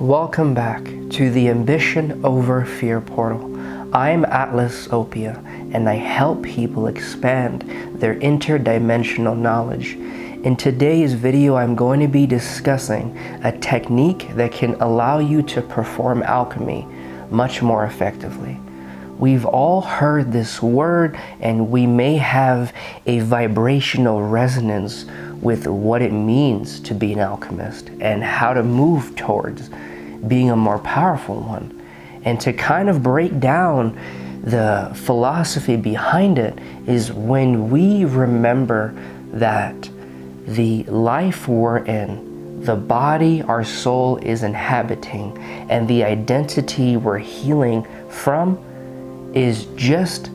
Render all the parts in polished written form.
Welcome back to the Ambition Over Fear portal. I'm Atlas Opia, and I help people expand their interdimensional knowledge. In today's video, I'm going to be discussing a technique that can allow you to perform alchemy much more effectively. We've all heard this word, and we may have a vibrational resonance with what it means to be an alchemist and how to move towards being a more powerful one. And to kind of break down the philosophy behind it is when we remember that the life we're in, the body our soul is inhabiting, and the identity we're healing from is just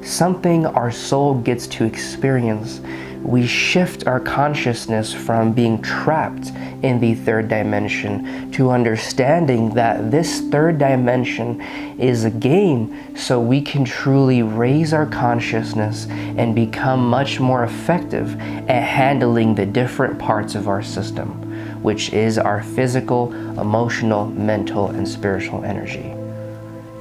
something our soul gets to experience. We shift our consciousness from being trapped in the third dimension to understanding that this third dimension is a game, so we can truly raise our consciousness and become much more effective at handling the different parts of our system, which is our physical, emotional, mental, and spiritual energy.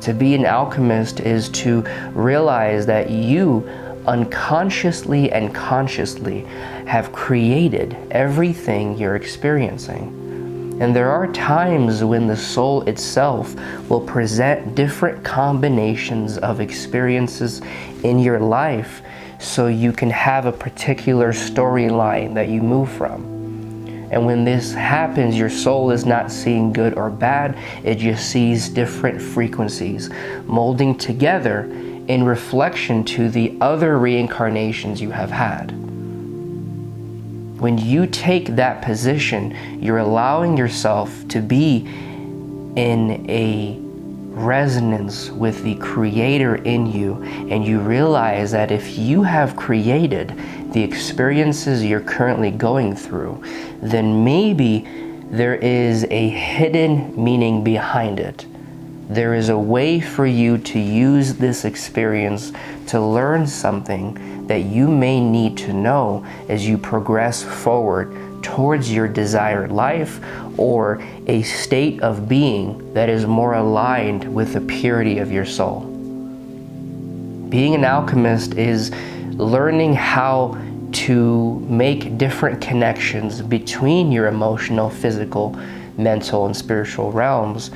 To be an alchemist is to realize that you unconsciously and consciously have created everything you're experiencing. And there are times when the soul itself will present different combinations of experiences in your life so you can have a particular storyline that you move from. And when this happens, your soul is not seeing good or bad, it just sees different frequencies molding together in reflection to the other reincarnations you have had. When you take that position, you're allowing yourself to be in a resonance with the creator in you, and you realize that if you have created the experiences you're currently going through, then maybe there is a hidden meaning behind it. There is a way for you to use this experience to learn something that you may need to know as you progress forward towards your desired life or a state of being that is more aligned with the purity of your soul. Being an alchemist is learning how to make different connections between your emotional, physical, mental, and spiritual realms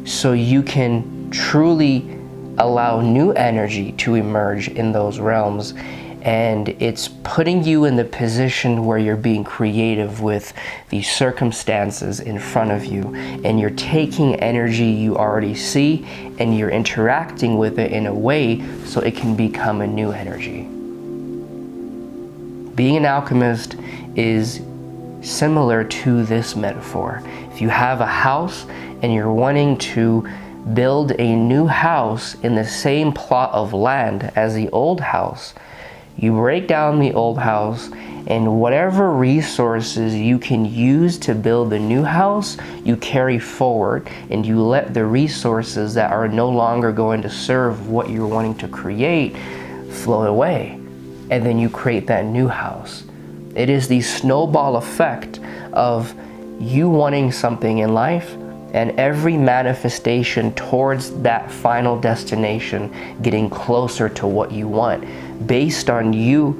so you can truly allow new energy to emerge in those realms. And it's putting you in the position where you're being creative with the circumstances in front of you, and you're taking energy you already see and you're interacting with it in a way so it can become a new energy. Being an alchemist is similar to this metaphor. If you have a house and you're wanting to build a new house in the same plot of land as the old house, you break down the old house, and whatever resources you can use to build the new house, you carry forward, and you let the resources that are no longer going to serve what you're wanting to create flow away. And then you create that new house. It is the snowball effect of you wanting something in life and every manifestation towards that final destination getting closer to what you want based on you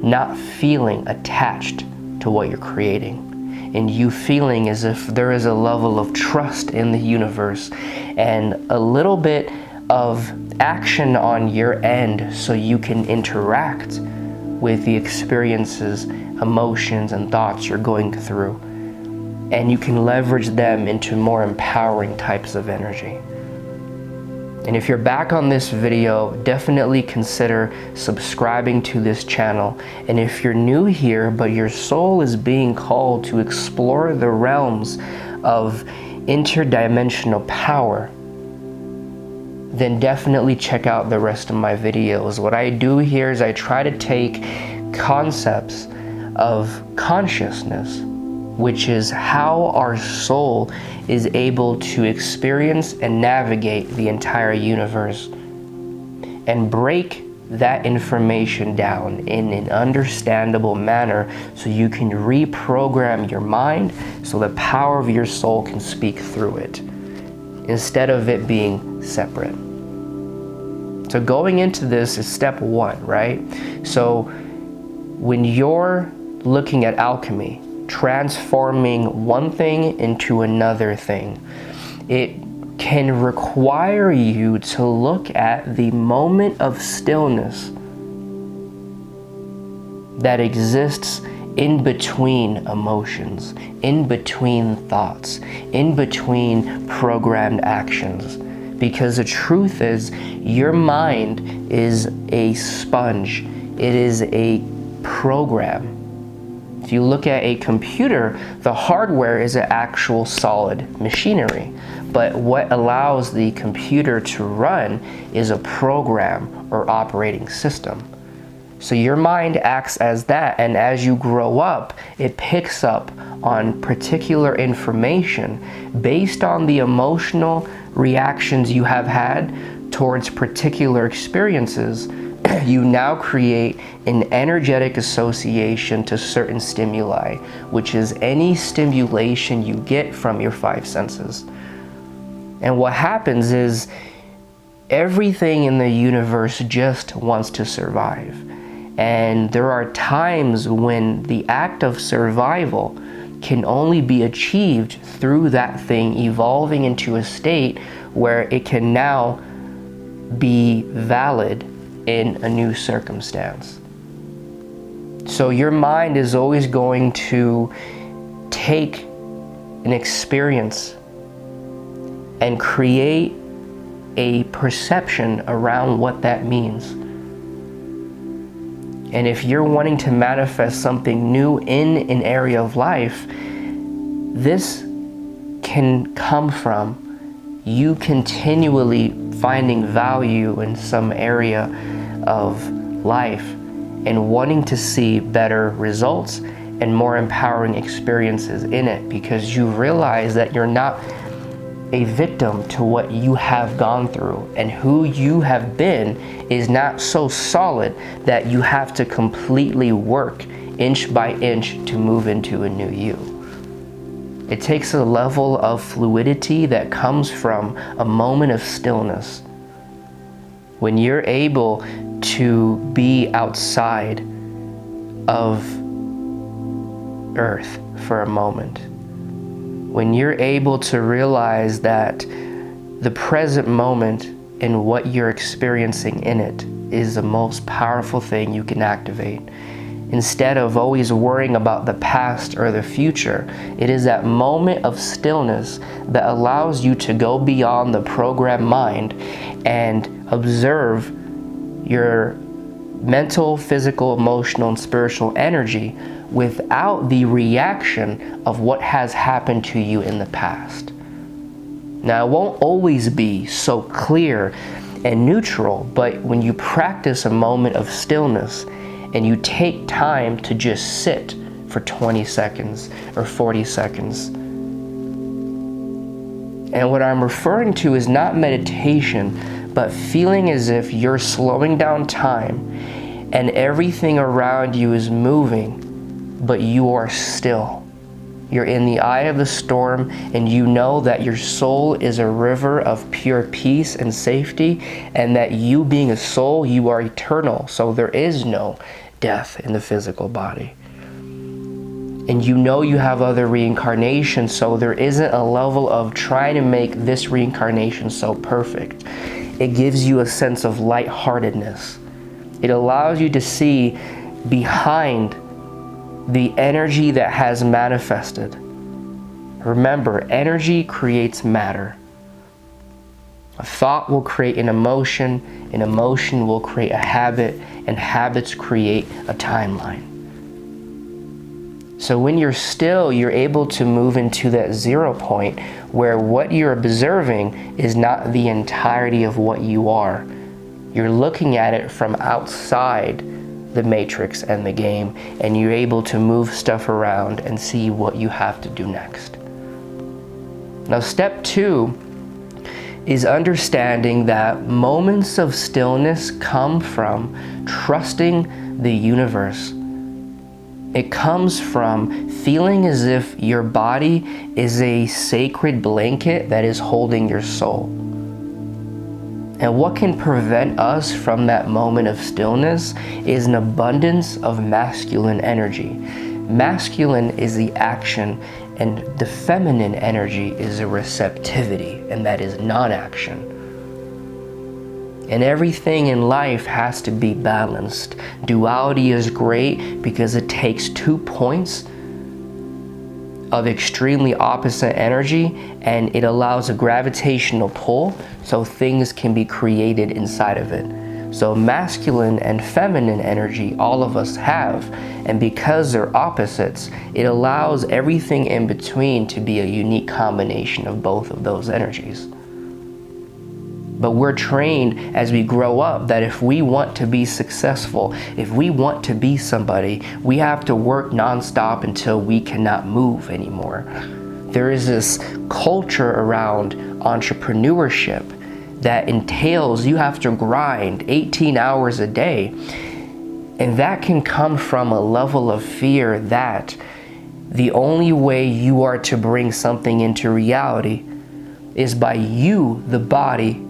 not feeling attached to what you're creating, and you feeling as if there is a level of trust in the universe and a little bit of action on your end so you can interact with the experiences, emotions, and thoughts you're going through, and you can leverage them into more empowering types of energy. And if you're back on this video, definitely consider subscribing to this channel. And if you're new here but your soul is being called to explore the realms of interdimensional power, then definitely check out the rest of my videos. What I do here is I try to take concepts of consciousness, which is how our soul is able to experience and navigate the entire universe, and break that information down in an understandable manner so you can reprogram your mind so the power of your soul can speak through it instead of it being separate. So going into this is step one, right? So when you're looking at alchemy, transforming one thing into another thing, it can require you to look at the moment of stillness that exists in between emotions, in between thoughts, in between programmed actions. Because the truth is, your mind is a sponge. It is a program. If you look at a computer, the hardware is an actual solid machinery. But what allows the computer to run is a program or operating system. So your mind acts as that, and as you grow up, it picks up on particular information based on the emotional reactions you have had towards particular experiences. You now create an energetic association to certain stimuli, which is any stimulation you get from your five senses. And what happens is everything in the universe just wants to survive. And there are times when the act of survival can only be achieved through that thing evolving into a state where it can now be valid in a new circumstance. So your mind is always going to take an experience and create a perception around what that means. And if you're wanting to manifest something new in an area of life, this can come from you continually finding value in some area of life and wanting to see better results and more empowering experiences in it, because you realize that you're not a victim to what you have gone through, and who you have been is not so solid that you have to completely work inch by inch to move into a new you. It takes a level of fluidity that comes from a moment of stillness. When you're able to be outside of Earth for a moment, when you're able to realize that the present moment and what you're experiencing in it is the most powerful thing you can activate. Instead of always worrying about the past or the future, it is that moment of stillness that allows you to go beyond the programmed mind and observe your mental, physical, emotional, and spiritual energy without the reaction of what has happened to you in the past. Now, it won't always be so clear and neutral, but when you practice a moment of stillness and you take time to just sit for 20 seconds or 40 seconds. And what I'm referring to is not meditation, but feeling as if you're slowing down time and everything around you is moving, but you are still. You're in the eye of the storm, and you know that your soul is a river of pure peace and safety, and that you being a soul, you are eternal. So there is no death in the physical body. And you know you have other reincarnations, so there isn't a level of trying to make this reincarnation so perfect. It gives you a sense of lightheartedness. It allows you to see behind the energy that has manifested. Remember, energy creates matter. A thought will create an emotion will create a habit, and habits create a timeline. So when you're still, you're able to move into that 0 point where what you're observing is not the entirety of what you are. You're looking at it from outside the matrix and the game, and you're able to move stuff around and see what you have to do next. Now, step 2 is understanding that moments of stillness come from trusting the universe. It comes from feeling as if your body is a sacred blanket that is holding your soul. And what can prevent us from that moment of stillness is an abundance of masculine energy. Masculine is the action, and the feminine energy is a receptivity, and that is non-action. And everything in life has to be balanced. Duality is great because it takes 2 points of extremely opposite energy and it allows a gravitational pull so things can be created inside of it. So masculine and feminine energy all of us have, and because they're opposites, it allows everything in between to be a unique combination of both of those energies. But we're trained as we grow up that if we want to be successful, if we want to be somebody, we have to work nonstop until we cannot move anymore. There is this culture around entrepreneurship that entails you have to grind 18 hours a day. And that can come from a level of fear that the only way you are to bring something into reality is by you, the body,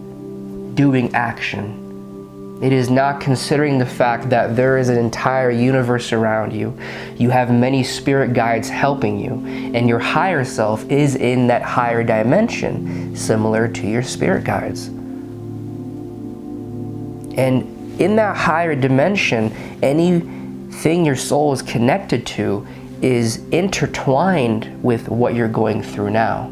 doing action. It is not considering the fact that there is an entire universe around you. You have many spirit guides helping you, and your higher self is in that higher dimension, similar to your spirit guides. And in that higher dimension, anything your soul is connected to is intertwined with what you're going through now.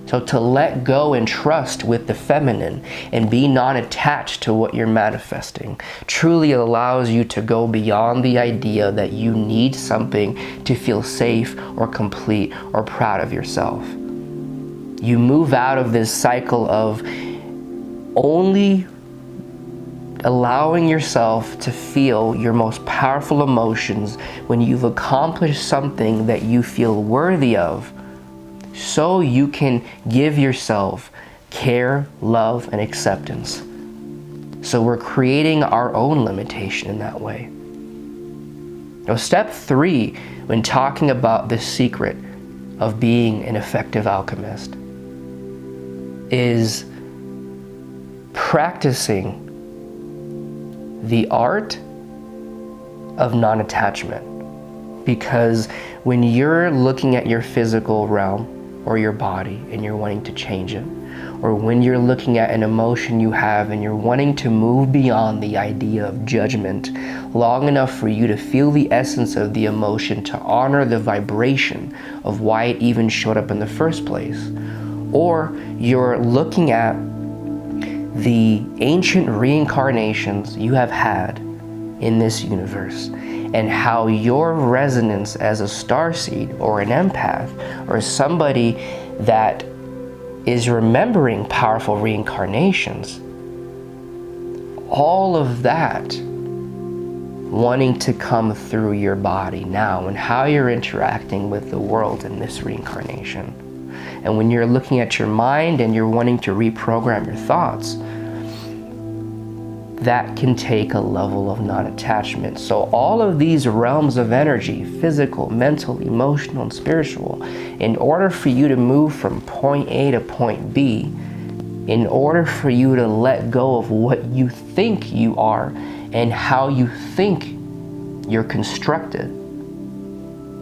So to let go and trust with the feminine and be non-attached to what you're manifesting truly allows you to go beyond the idea that you need something to feel safe or complete or proud of yourself. You move out of this cycle of only allowing yourself to feel your most powerful emotions when you've accomplished something that you feel worthy of, so you can give yourself care, love, and acceptance. So we're creating our own limitation in that way. Now, step 3, when talking about the secret of being an effective alchemist, is practicing the art of non-attachment. Because when you're looking at your physical realm or your body and you're wanting to change it, or when you're looking at an emotion you have and you're wanting to move beyond the idea of judgment long enough for you to feel the essence of the emotion, to honor the vibration of why it even showed up in the first place, or you're looking at the ancient reincarnations you have had in this universe and how your resonance as a starseed or an empath or somebody that is remembering powerful reincarnations, all of that wanting to come through your body now and how you're interacting with the world in this reincarnation. And when you're looking at your mind and you're wanting to reprogram your thoughts, that can take a level of non-attachment. So all of these realms of energy, physical, mental, emotional, and spiritual, in order for you to move from point A to point B, in order for you to let go of what you think you are and how you think you're constructed,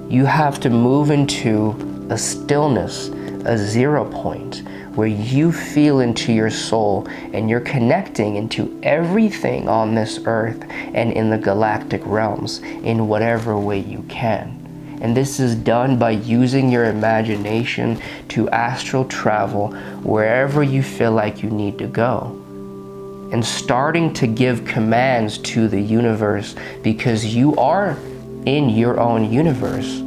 you have to move into a stillness, a 0 point, where you feel into your soul and you're connecting into everything on this earth and in the galactic realms in whatever way you can. And this is done by using your imagination to astral travel wherever you feel like you need to go, and starting to give commands to the universe, because you are in your own universe.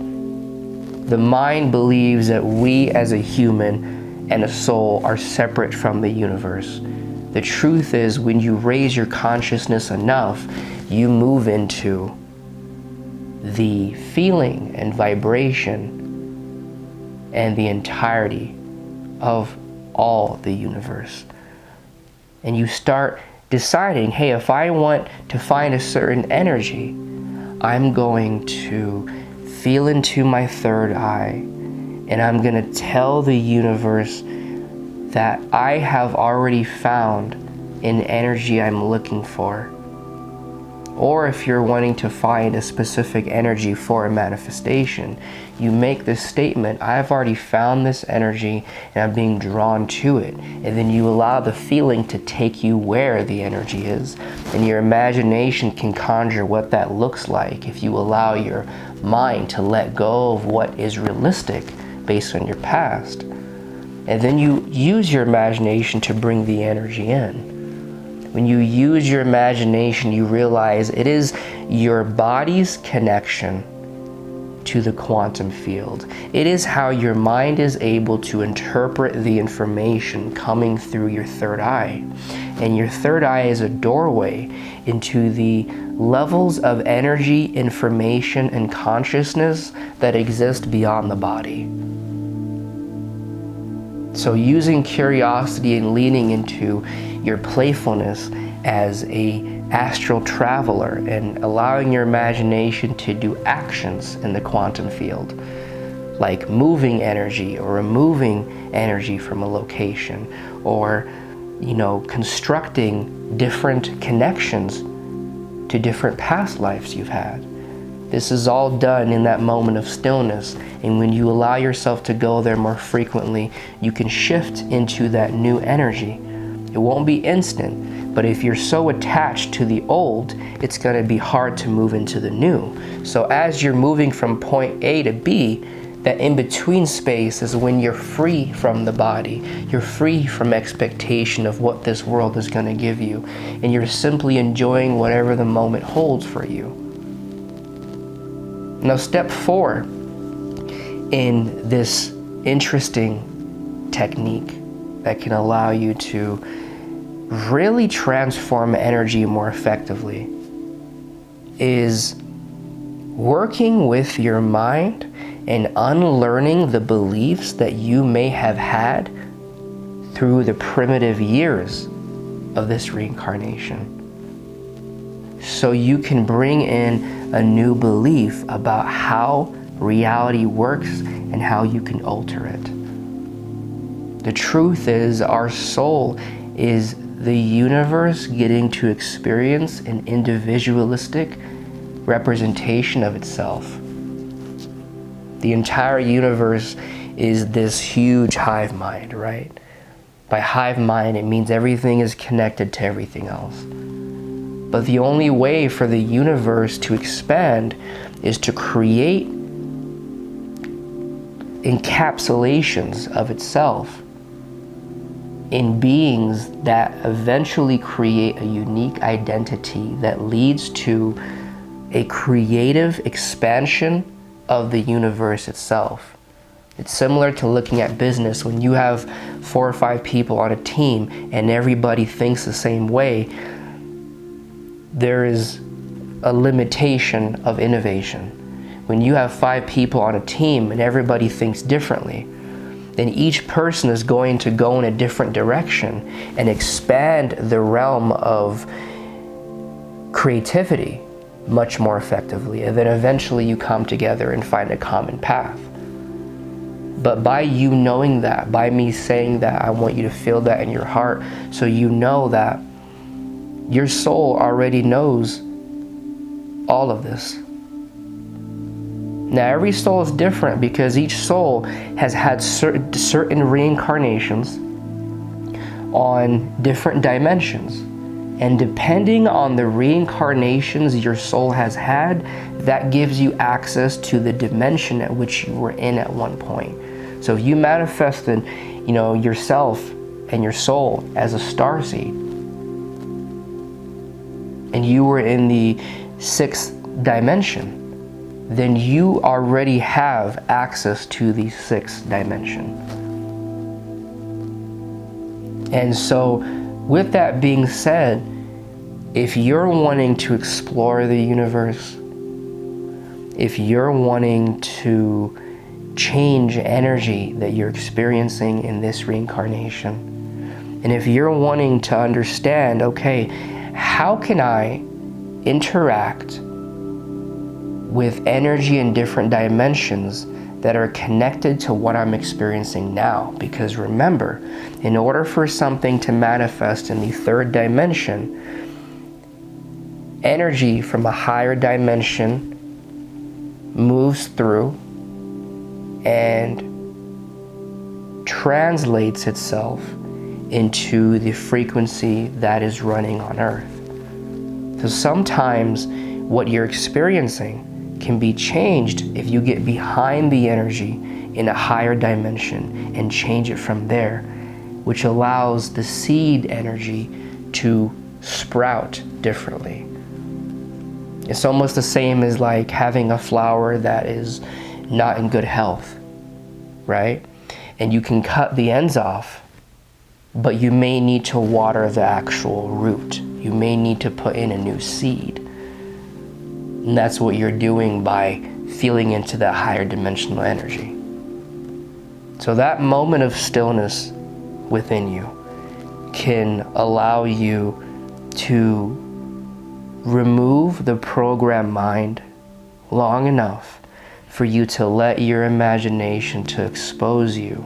The mind believes that we as a human and a soul are separate from the universe. The truth is, when you raise your consciousness enough, you move into the feeling and vibration and the entirety of all the universe. And you start deciding, hey, if I want to find a certain energy, I'm going to feel into my third eye, and I'm going to tell the universe that I have already found an energy I'm looking for. Or if you're wanting to find a specific energy for a manifestation, you make this statement, I've already found this energy and I'm being drawn to it. And then you allow the feeling to take you where the energy is. And your imagination can conjure what that looks like if you allow your mind to let go of what is realistic based on your past. And then you use your imagination to bring the energy in. When you use your imagination, you realize it is your body's connection to the quantum field. It is how your mind is able to interpret the information coming through your third eye. And your third eye is a doorway into the levels of energy, information, and consciousness that exist beyond the body. So using curiosity and leaning into your playfulness as an astral traveler and allowing your imagination to do actions in the quantum field, like moving energy or removing energy from a location, or constructing different connections to different past lives you've had. This is all done in that moment of stillness, and when you allow yourself to go there more frequently, you can shift into that new energy. It won't be instant, but if you're so attached to the old, it's going to be hard to move into the new. So as you're moving from point A to B, that in-between space is when you're free from the body. You're free from expectation of what this world is going to give you, and you're simply enjoying whatever the moment holds for you. Now, step 4 in this interesting technique that can allow you to really transform energy more effectively is working with your mind and unlearning the beliefs that you may have had through the primitive years of this reincarnation. So you can bring in a new belief about how reality works and how you can alter it. The truth is, our soul is the universe getting to experience an individualistic representation of itself. The entire universe is this huge hive mind, right? By hive mind, it means everything is connected to everything else. But the only way for the universe to expand is to create encapsulations of itself in beings that eventually create a unique identity that leads to a creative expansion of the universe itself. It's similar to looking at business. When you have 4 or 5 people on a team and everybody thinks the same way, there is a limitation of innovation. When you have 5 people on a team and everybody thinks differently, then each person is going to go in a different direction and expand the realm of creativity much more effectively. And then eventually you come together and find a common path. But by you knowing that, by me saying that, I want you to feel that in your heart, so you know that your soul already knows all of this. Now, every soul is different because each soul has had certain reincarnations on different dimensions. And depending on the reincarnations your soul has had, that gives you access to the dimension at which you were in at one point. So if you manifested, yourself and your soul as a starseed, and you were in the 6th dimension, then you already have access to the 6th dimension. And so, with that being said, if you're wanting to explore the universe, if you're wanting to change energy that you're experiencing in this reincarnation, And if you're wanting to understand, okay, how can I interact with energy in different dimensions that are connected to what I'm experiencing now? Because remember, in order for something to manifest in the third dimension, energy from a higher dimension moves through and translates itself into the frequency that is running on Earth. So sometimes what you're experiencing can be changed if you get behind the energy in a higher dimension and change it from there, which allows the seed energy to sprout differently. It's almost the same as like having a flower that is not in good health, right? And you can cut the ends off, but you may need to water the actual root. You may need to put in a new seed. And that's what you're doing by feeling into that higher dimensional energy. So that moment of stillness within you can allow you to remove the programmed mind long enough for you to let your imagination to expose you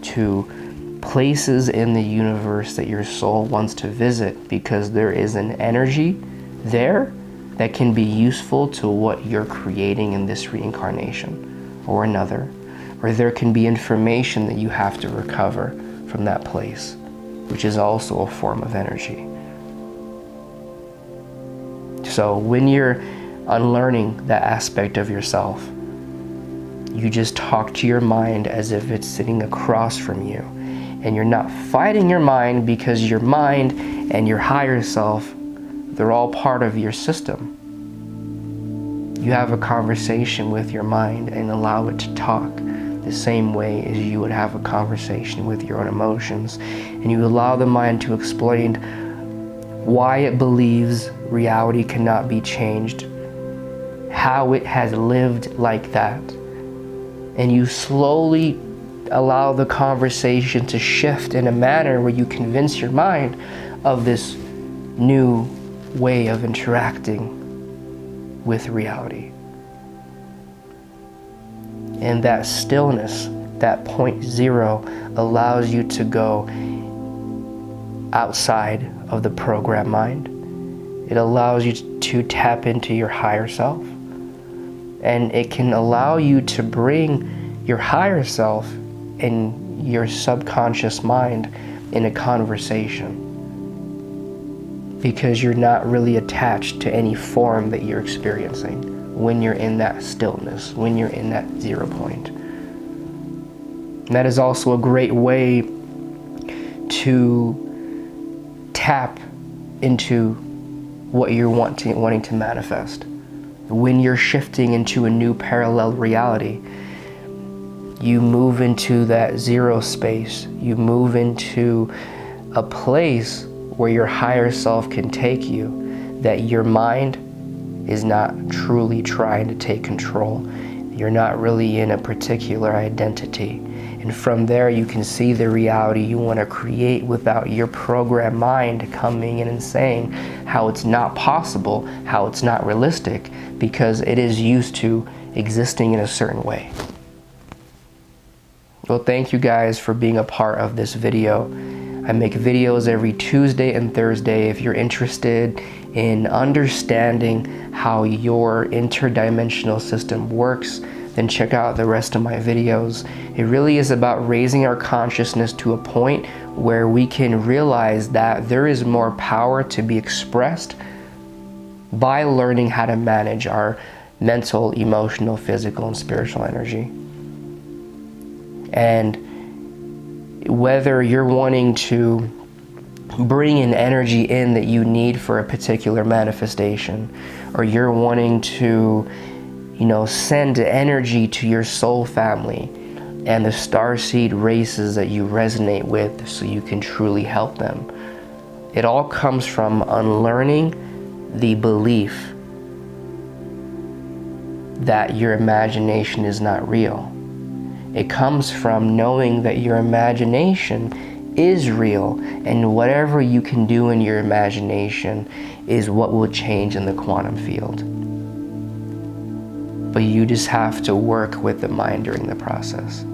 to places in the universe that your soul wants to visit, because there is an energy there that can be useful to what you're creating in this reincarnation or another, or there can be information that you have to recover from that place, which is also a form of energy. So when you're unlearning that aspect of yourself, you just talk to your mind as if it's sitting across from you. And you're not fighting your mind, because your mind and your higher self, they're all part of your system. You have a conversation with your mind and allow it to talk the same way as you would have a conversation with your own emotions. And you allow the mind to explain why it believes reality cannot be changed, how it has lived like that. And you slowly allow the conversation to shift in a manner where you convince your mind of this new way of interacting with reality. And that stillness, that point zero, allows you to go outside of the programmed mind. It allows you to tap into your higher self. And it can allow you to bring your higher self and your subconscious mind in a conversation, because you're not really attached to any form that you're experiencing when you're in that stillness, when you're in that 0 point. And that is also a great way to tap into what you're wanting to manifest. When you're shifting into a new parallel reality, you move into that zero space. You move into a place where your higher self can take you, that your mind is not truly trying to take control. You're not really in a particular identity. And from there, you can see the reality you want to create without your programmed mind coming in and saying how it's not possible, how it's not realistic, because it is used to existing in a certain way. Well, thank you guys for being a part of this video. I make videos every Tuesday and Thursday. If you're interested in understanding how your interdimensional system works, then check out the rest of my videos. It really is about raising our consciousness to a point where we can realize that there is more power to be expressed by learning how to manage our mental, emotional, physical, and spiritual energy. And whether you're wanting to bring an energy in that you need for a particular manifestation, or you're wanting to, send energy to your soul family and the starseed races that you resonate with so you can truly help them, it all comes from unlearning the belief that your imagination is not real. It comes from knowing that your imagination is real, and whatever you can do in your imagination is what will change in the quantum field. But you just have to work with the mind during the process.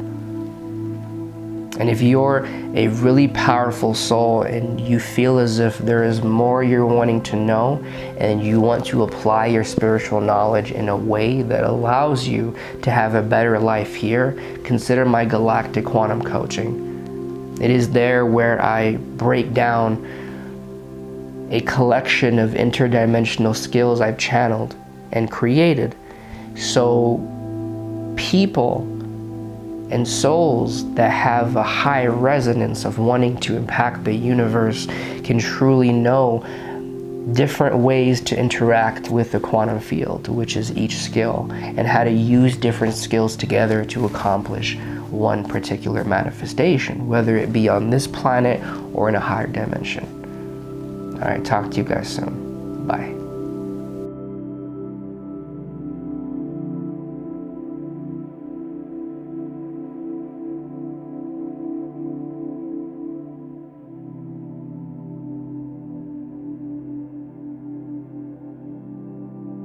And if you're a really powerful soul and you feel as if there is more you're wanting to know, and you want to apply your spiritual knowledge in a way that allows you to have a better life here, consider my galactic quantum coaching. It is there where I break down a collection of interdimensional skills I've channeled and created, so people and souls that have a high resonance of wanting to impact the universe can truly know different ways to interact with the quantum field, which is each skill, and how to use different skills together to accomplish one particular manifestation, whether it be on this planet or in a higher dimension. All right, talk to you guys soon. Bye.